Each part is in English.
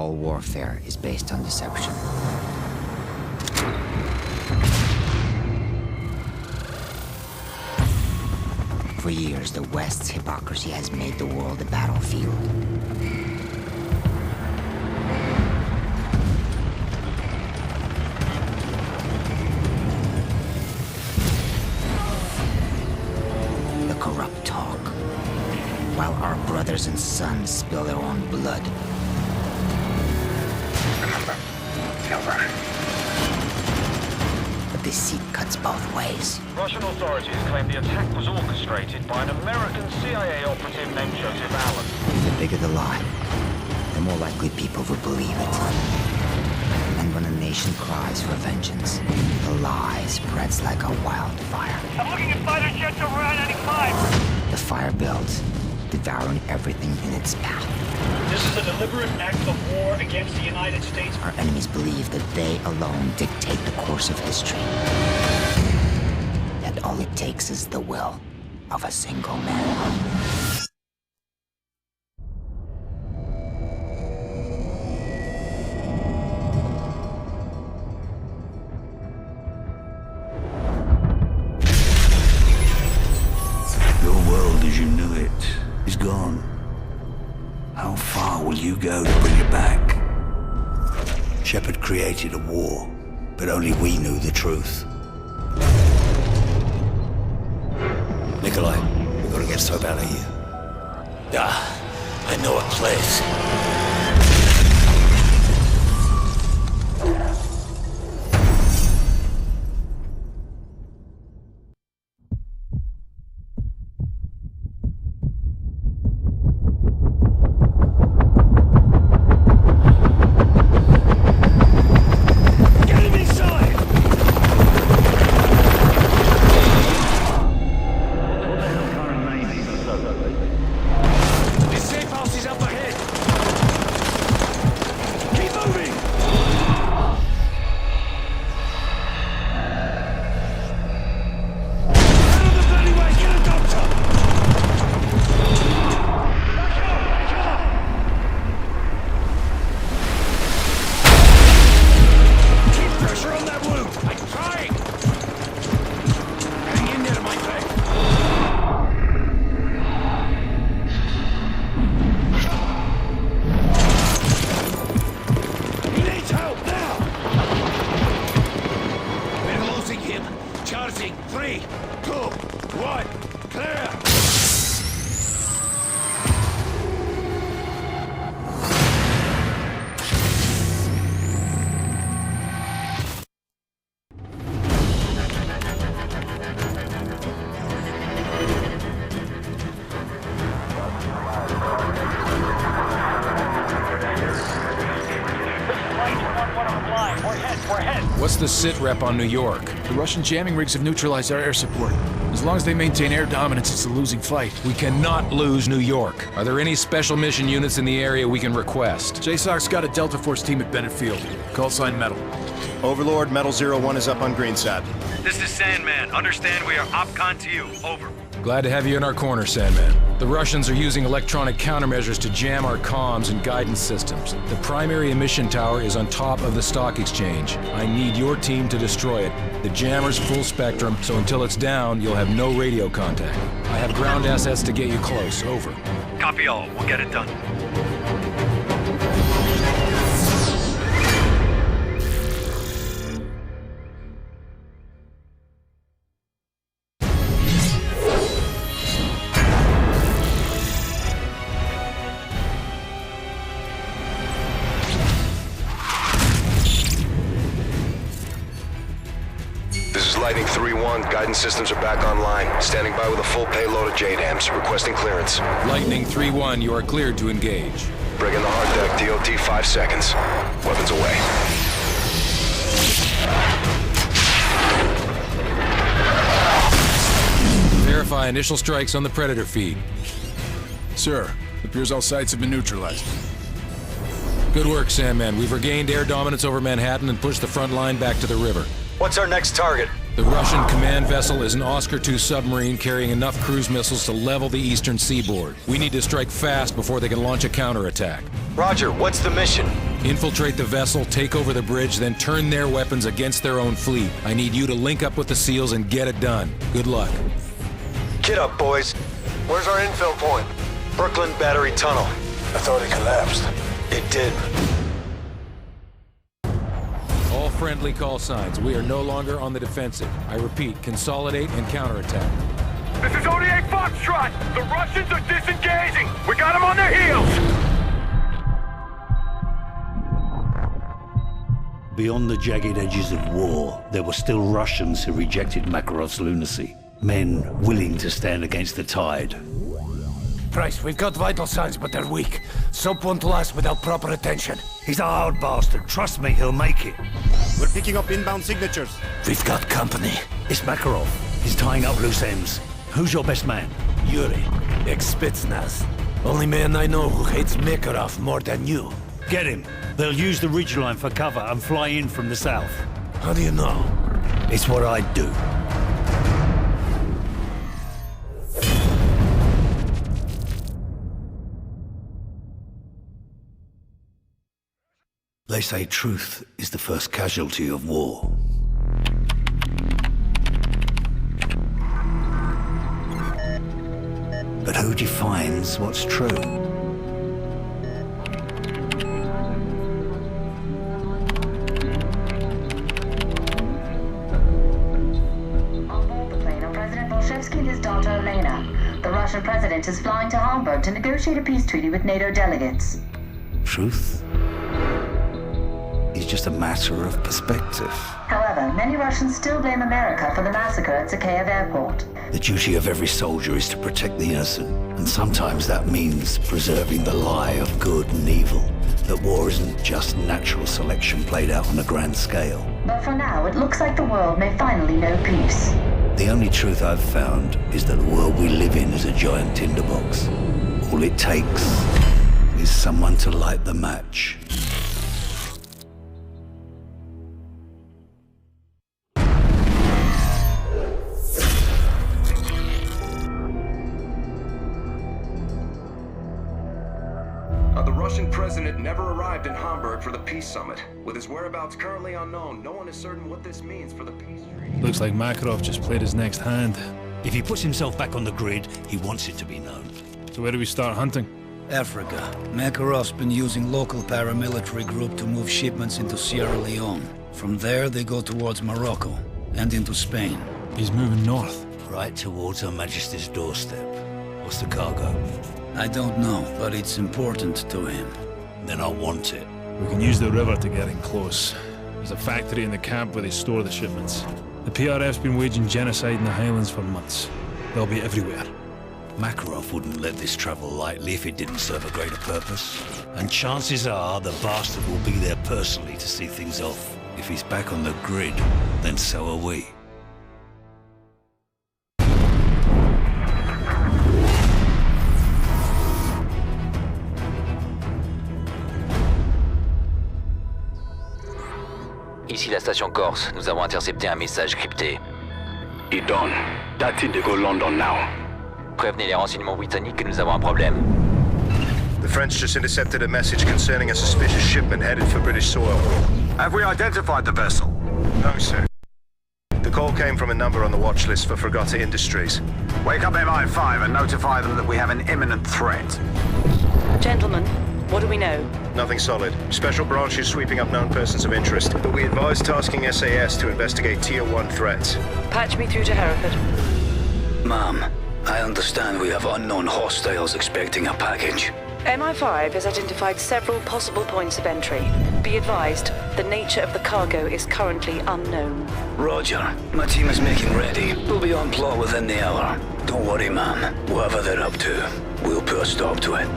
all warfare is based on deception. For years, the West's hypocrisy has made the world a battlefield. The corrupt talk, while our brothers and sons spill their own blood. Remember, Silver. The deceit cuts both ways. Russian authorities claim the attack was orchestrated by an American CIA operative named Joseph Allen. The bigger the lie, the more likely people will believe it. And when a nation cries for vengeance, the lie spreads like a wildfire. I'm looking at fighter jets over I-95. The fire builds, devouring everything in its path. This is a deliberate act of war against the United States. Our enemies believe that they alone dictate the course of history. That all it takes is the will of a single man. Your world as you knew it is gone. How far will you go to bring it back? Shepard created a war, but only we knew the truth. Nikolai, we gotta get Soap out of here. I know a place. What's the sit rep on New York? The Russian jamming rigs have neutralized our air support. As long as they maintain air dominance, it's a losing fight. We cannot lose New York. Are there any special mission units in the area we can request? JSOC's got a Delta Force team at Bennett Field. Call sign Metal. Overlord, Metal 01 is up on Greenside. This is Sandman. Understand we are OPCON to you. Over. Glad to have you in our corner, Sandman. The Russians are using electronic countermeasures to jam our comms and guidance systems. The primary emission tower is on top of the stock exchange. I need your team to destroy it. The jammer's full spectrum, so until it's down, you'll have no radio contact. I have ground assets to get you close. Over. Copy all. We'll get it done. Lightning 3-1, guidance systems are back online. Standing by with a full payload of JDAMs, requesting clearance. Lightning 3-1, you are cleared to engage. Bring in the hard deck, DOT 5 seconds. Weapons away. Verify initial strikes on the Predator feed. Sir, it appears all sites have been neutralized. Good work, Sandman. We've regained air dominance over Manhattan and pushed the front line back to the river. What's our next target? The Russian command vessel is an Oscar II submarine carrying enough cruise missiles to level the eastern seaboard. We need to strike fast before they can launch a counterattack. Roger, what's the mission? Infiltrate the vessel, take over the bridge, then turn their weapons against their own fleet. I need you to link up with the SEALs and get it done. Good luck. Get up, boys. Where's our infill point? Brooklyn Battery Tunnel. I thought it collapsed. It did. All friendly call signs. We are no longer on the defensive. I repeat, consolidate and counterattack. This is ODA Foxtrot! The Russians are disengaging! We got them on their heels! Beyond the jagged edges of war, there were still Russians who rejected Makarov's lunacy. Men willing to stand against the tide. Price, we've got vital signs, but they're weak. Soap won't last without proper attention. He's a hard bastard. Trust me, he'll make it. We're picking up inbound signatures. We've got company. It's Makarov. He's tying up loose ends. Who's your best man? Yuri, ex-Spetsnaz. Only man I know who hates Makarov more than you. Get him. They'll use the ridgeline for cover and fly in from the south. How do you know? It's what I'd do. They say truth is the first casualty of war. But who defines what's true? On board the plane are President Bolshevsky and his daughter Elena. The Russian president is flying to Hamburg to negotiate a peace treaty with NATO delegates. Truth is just a matter of perspective. However, many Russians still blame America for the massacre at Zakhaev Airport. The duty of every soldier is to protect the innocent, and sometimes that means preserving the lie of good and evil. That war isn't just natural selection played out on a grand scale. But for now, it looks like the world may finally know peace. The only truth I've found is that the world we live in is a giant tinderbox. All it takes is someone to light the match. The Russian president never arrived in Hamburg for the peace summit. With his whereabouts currently unknown, no one is certain what this means for the peace treaty. Looks like Makarov just played his next hand. If he puts himself back on the grid, he wants it to be known. So where do we start hunting? Africa. Makarov's been using local paramilitary group to move shipments into Sierra Leone. From there, they go towards Morocco and into Spain. He's moving north. Right towards Her Majesty's doorstep. What's the cargo? I don't know, but it's important to him. Then I want it. We can use the river to get in close. There's a factory in the camp where they store the shipments. The PRF's been waging genocide in the Highlands for months. They'll be everywhere. Makarov wouldn't let this travel lightly if it didn't serve a greater purpose. And chances are the bastard will be there personally to see things off. If he's back on the grid, then so are we. Ici la station Corse, nous avons intercepté un message crypté. Idon, dated to go London now. Prévenez les renseignements britanniques que nous avons un problème. The French just intercepted a message concerning a suspicious shipment headed for British soil. Have we identified the vessel? No, sir. The call came from a number on the watch list for Fregata Industries. Wake up MI5 and notify them that we have an imminent threat. Gentlemen, what do we know? Nothing solid. Special branch is sweeping up known persons of interest, but we advise tasking SAS to investigate Tier 1 threats. Patch me through to Hereford. Ma'am, I understand we have unknown hostiles expecting a package. MI5 has identified several possible points of entry. Be advised, the nature of the cargo is currently unknown. Roger. My team is making ready. We'll be on plot within the hour. Don't worry, ma'am. Whatever they're up to, we'll put a stop to it.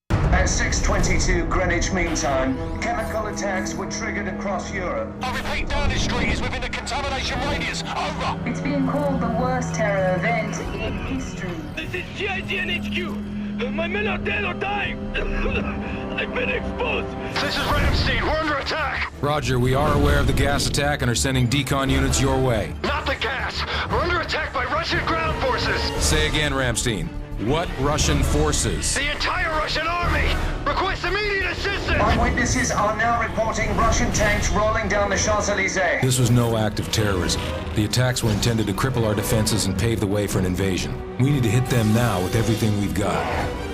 At 6:22 Greenwich Mean Time, chemical attacks were triggered across Europe. I repeat, Downing Street is within the contamination radius. Over! It's being called the worst terror event in history. This is GIGN HQ. My men are dead or dying. I've been exposed. This is Ramstein. We're under attack. Roger, we are aware of the gas attack and are sending decon units your way. Not the gas. We're under attack by Russian ground forces. Say again, Ramstein. What Russian forces? The entire Russian army! Request immediate assistance! Eyewitnesses are now reporting Russian tanks rolling down the Champs-Élysées. This was no act of terrorism. The attacks were intended to cripple our defenses and pave the way for an invasion. We need to hit them now with everything we've got.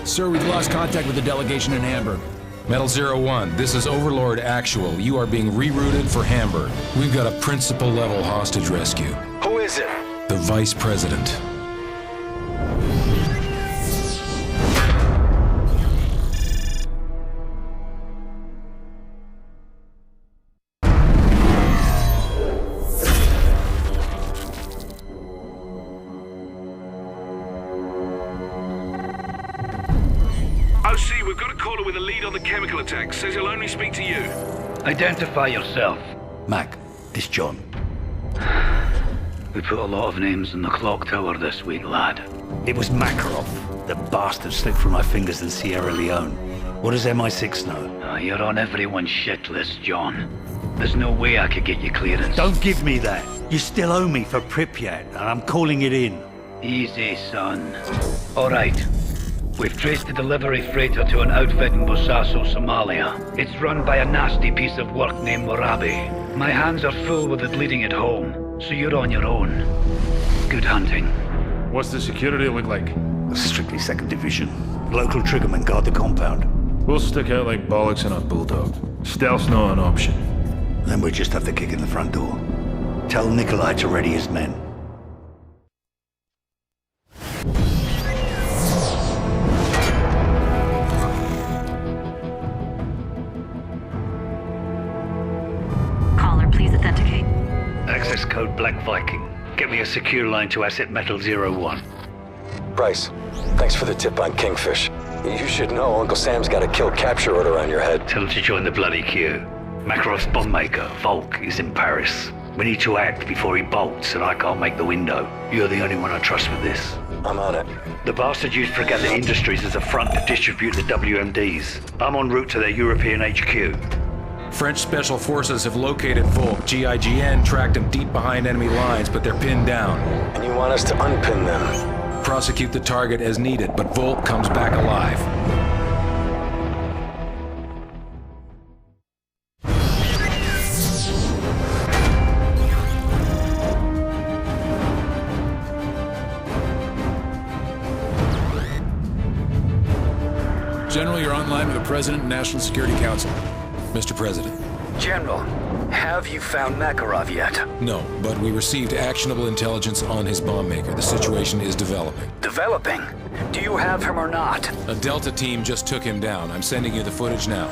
Sir, we've lost contact with the delegation in Hamburg. Metal 01, this is Overlord Actual. You are being rerouted for Hamburg. We've got a principal-level hostage rescue. Who is it? The Vice President. OC, we've got a caller with a lead on the chemical attack. Says he'll only speak to you. Identify yourself. Mac, it's John. We put a lot of names in the clock tower this week, lad. It was Makarov. The bastard slipped through my fingers in Sierra Leone. What does MI6 know? You're on everyone's shit list, John. There's no way I could get you clearance. Don't give me that. You still owe me for Pripyat, and I'm calling it in. Easy, son. All right. We've traced the delivery freighter to an outfit in Bosaso, Somalia. It's run by a nasty piece of work named Morabi. My hands are full with it leading it home, so you're on your own. Good hunting. What's the security look like? Strictly 2nd Division. Local triggermen guard the compound. We'll stick out like bollocks in a bulldog. Stealth's not an option. Then we just have to kick in the front door. Tell Nikolai to ready his men. Caller, please authenticate. Access code Black Viking. Get me a secure line to Asset Metal 01. Bryce, thanks for the tip on Kingfish. You should know Uncle Sam's got a kill capture order on your head. Tell him to join the bloody queue. Makarov's bomb maker, Volk, is in Paris. We need to act before he bolts, and I can't make the window. You're the only one I trust with this. I'm on it. The bastard used Fregatta Industries as a front to distribute the WMDs. I'm en route to their European HQ. French Special Forces have located Volk. GIGN tracked them deep behind enemy lines, but they're pinned down. And you want us to unpin them? Prosecute the target as needed, but Volk comes back alive. General, you're online with the President and National Security Council. Mr. President. General, have you found Makarov yet? No, but we received actionable intelligence on his bomb maker. The situation is developing. Developing? Do you have him or not? A Delta team just took him down. I'm sending you the footage now.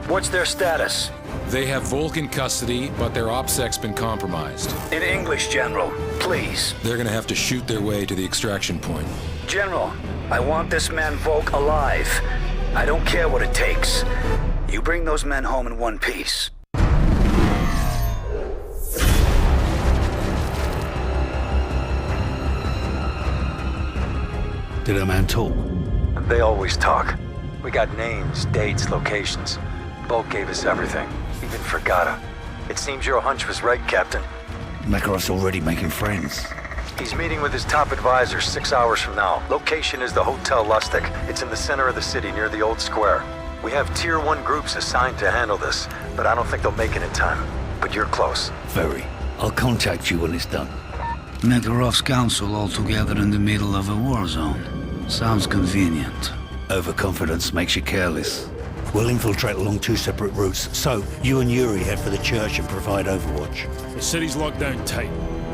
What's their status? They have Volk in custody, but their OPSEC's been compromised. In English, General, please. They're gonna have to shoot their way to the extraction point. General, I want this man Volk alive. I don't care what it takes. You bring those men home in one piece. Did a man talk? They always talk. We got names, dates, locations. Volk gave us everything, even Fregatta. It seems your hunch was right, Captain. Makarov's already making friends. He's meeting with his top advisor 6 hours from now. Location is the Hotel Lustig. It's in the center of the city near the old square. We have Tier 1 groups assigned to handle this, but I don't think they'll make it in time. But you're close. Very. I'll contact you when it's done. Makarov's council all together in the middle of a war zone. Sounds convenient. Overconfidence makes you careless. We'll infiltrate along 2 separate routes, so you and Yuri head for the church and provide overwatch. The city's locked down tight.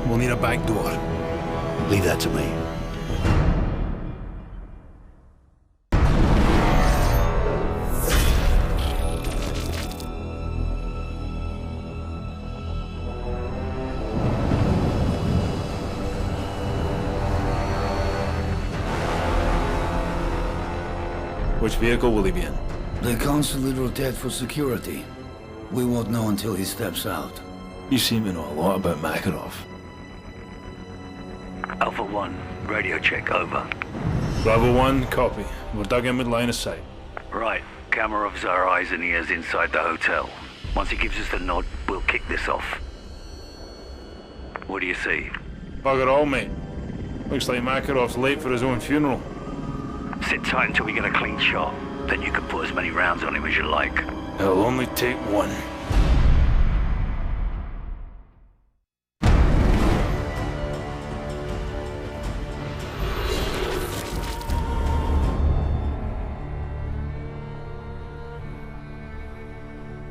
We'll need a back door. Leave that to me. Which vehicle will he be in? They constantly rotate for security. We won't know until he steps out. You seem to know a lot about Makarov. Alpha 1, radio check, over. Bravo 1, copy. We're dug in with line of sight. Right. Kamarov's our eyes and ears inside the hotel. Once he gives us the nod, we'll kick this off. What do you see? Bugger all, mate. Looks like Makarov's late for his own funeral. Sit tight until we get a clean shot. Then you can put as many rounds on him as you like. It'll only take one.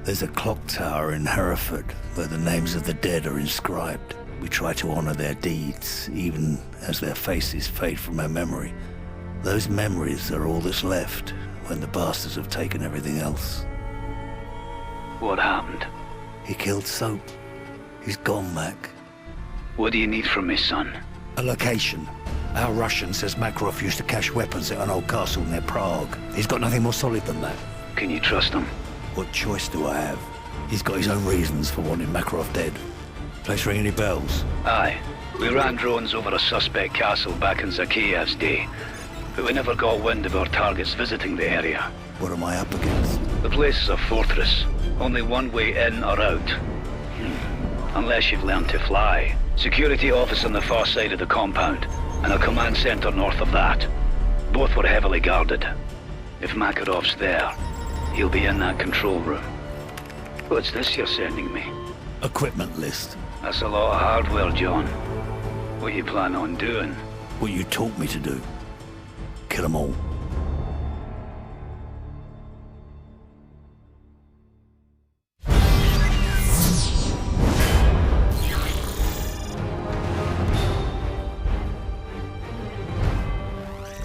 There's a clock tower in Hereford where the names of the dead are inscribed. We try to honor their deeds, even as their faces fade from our memory. Those memories are all that's left when the bastards have taken everything else. What happened? He killed Soap. He's gone, Mac. What do you need from me, son? A location. Our Russian says Makarov used to cache weapons at an old castle near Prague. He's got nothing more solid than that. Can you trust him? What choice do I have? He's got his own reasons for wanting Makarov dead. Place ring any bells? Aye. We ran drones over a suspect castle back in Zakiyev's day, but we never got wind of our targets visiting the area. What am I up against? The place is a fortress. Only one way in or out. Unless you've learned to fly. Security office on the far side of the compound, and a command center north of that. Both were heavily guarded. If Makarov's there, he'll be in that control room. What's this you're sending me? Equipment list. That's a lot of hardware, John. What you plan on doing? What you taught me to do. Kill them all.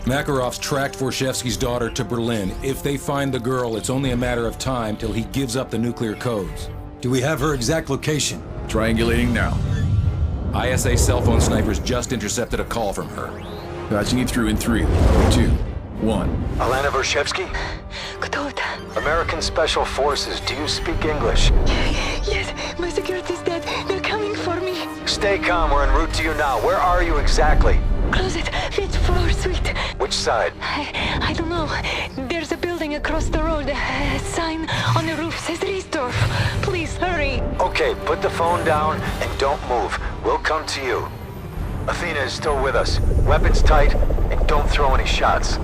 Makarov's tracked Vorshevsky's daughter to Berlin. If they find the girl, it's only a matter of time till he gives up the nuclear codes. Do we have her exact location? Triangulating now. ISA cell phone snipers just intercepted a call from her. Patching you through in 3, 2, 1. Alana Vorshevsky? Кто это? American Special Forces. Do you speak English? Yes, my security's dead. They're coming for me. Stay calm. We're en route to you now. Where are you exactly? Closet, 5th floor suite. Which side? I don't know. There's a building across the road. A sign on the roof says Riesdorf. Please, hurry. Okay, put the phone down and don't move. We'll come to you. Athena is still with us. Weapons tight, and don't throw any shots.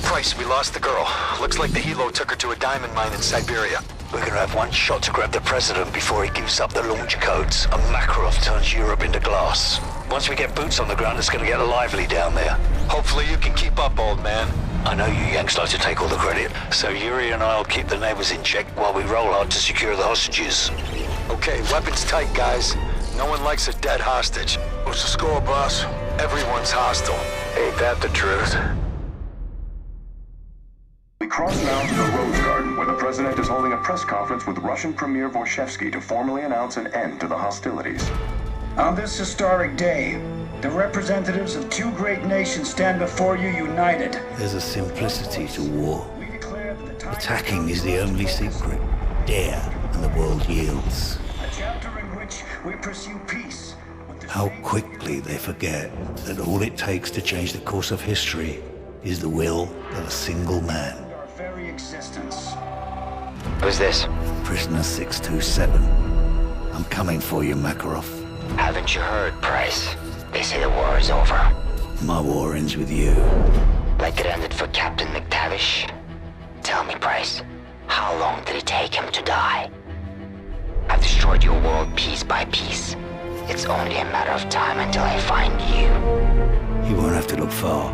Price, we lost the girl. Looks like the helo took her to a diamond mine in Siberia. We're gonna have one shot to grab the president before he gives up the launch codes, and Makarov turns Europe into glass. Once we get boots on the ground, it's gonna get lively down there. Hopefully you can keep up, old man. I know you Yanks like to take all the credit, so Yuri and I'll keep the neighbors in check while we roll hard to secure the hostages. Okay, weapons tight, guys. No one likes a dead hostage. What's the score, boss? Everyone's hostile. Ain't that the truth? We cross now to the Rose Garden, where the president is holding a press conference with Russian Premier Vorshevsky to formally announce an end to the hostilities. On this historic day, the representatives of two great nations stand before you united. There's a simplicity to war. Attacking is the only secret. Dare, and the world yields. A chapter in which we pursue peace. How quickly they forget that all it takes to change the course of history is the will of a single man. Our very existence. Who's this? Prisoner 627. I'm coming for you, Makarov. Haven't you heard, Price? They say the war is over. My war ends with you. Like it ended for Captain McTavish? Tell me, Price, how long did it take him to die? I've destroyed your world piece by piece. It's only a matter of time until I find you. You won't have to look far.